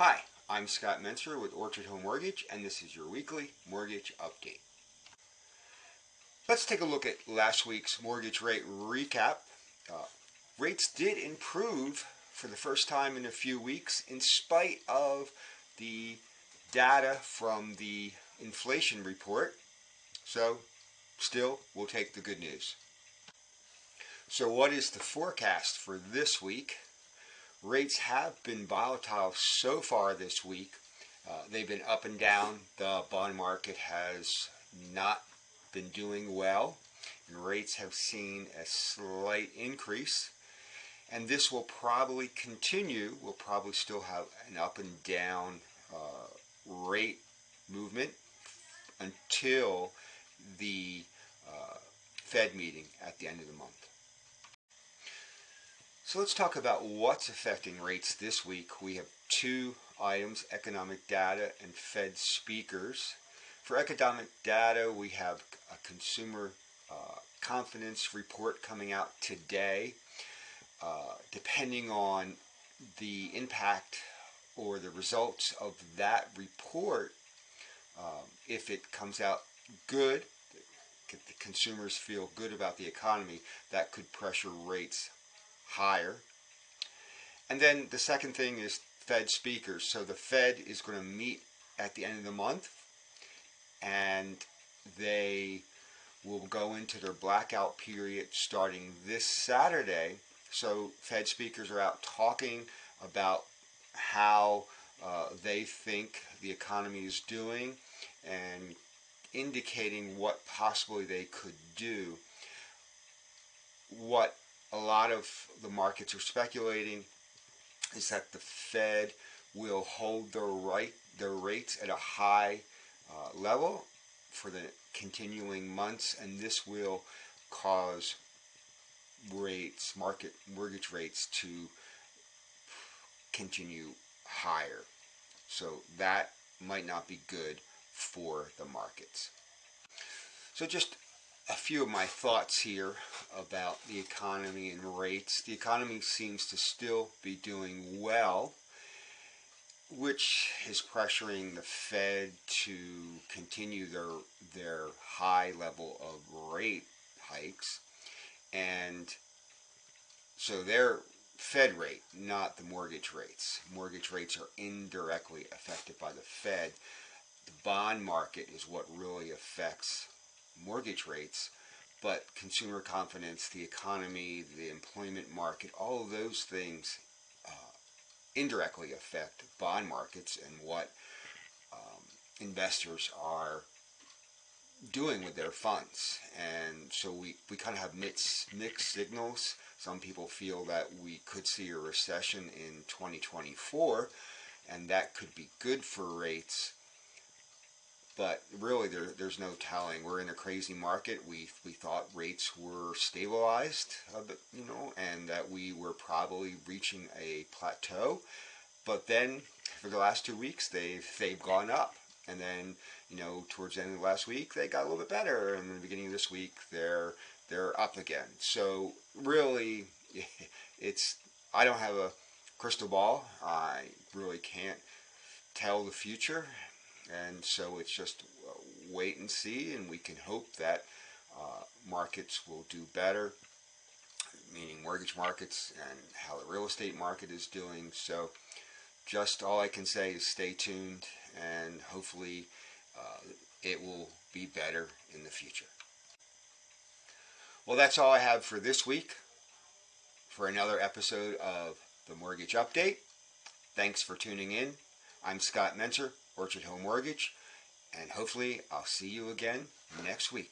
Hi, I'm Scot Mentzer with Orchard Home Mortgage, and this is your weekly mortgage update. Let's take a look at last week's mortgage rate recap. Rates did improve for the first time in a few weeks in spite of the data from the inflation report. So, still, we'll take the good news. So what is the forecast for this week? Rates have been volatile so far this week. They've been up and down. The bond market has not been doing well, and rates have seen a slight increase. And this will probably continue. We'll probably still have an up and down rate movement until the Fed meeting at the end of the month. So let's talk about what's affecting rates this week. We have two items, economic data and Fed speakers. For economic data, we have a consumer confidence report coming out today. Depending on the impact or the results of that report, if it comes out good, the consumers feel good about the economy, that could pressure rates higher. And then the second thing is Fed speakers. So the Fed is going to meet at the end of the month, and they will go into their blackout period starting this Saturday. So Fed speakers are out talking about how they think the economy is doing and indicating what possibly they could do. What a lot of the markets are speculating is that the Fed will hold their rates at a high level for the continuing months, and this will cause mortgage rates to continue higher. So that might not be good for the markets. So just a few of my thoughts here about the economy and rates. The economy seems to still be doing well, which is pressuring the Fed to continue their high level of rate hikes. And so their Fed rate, not the mortgage rates. Mortgage rates are indirectly affected by the Fed. The bond market is what really affects mortgage rates, but consumer confidence, the economy, the employment market, all of those things indirectly affect bond markets and what investors are doing with their funds. And so we kind of have mixed signals. Some people feel that we could see a recession in 2024, and that could be good for rates. But really, there's no telling. We're in a crazy market. We thought rates were stabilized, and that we were probably reaching a plateau. But then, for the last 2 weeks, they've gone up. And then, towards the end of last week, they got a little bit better. And in the beginning of this week, they're up again. So really, I don't have a crystal ball. I really can't tell the future. And so it's just wait and see, and we can hope that markets will do better, meaning mortgage markets and how the real estate market is doing. So just all I can say is stay tuned, and hopefully it will be better in the future. Well, that's all I have for this week for another episode of the Mortgage Update. Thanks for tuning in. I'm Scot Mentzer, Orchard Home Mortgage, and hopefully I'll see you again next week.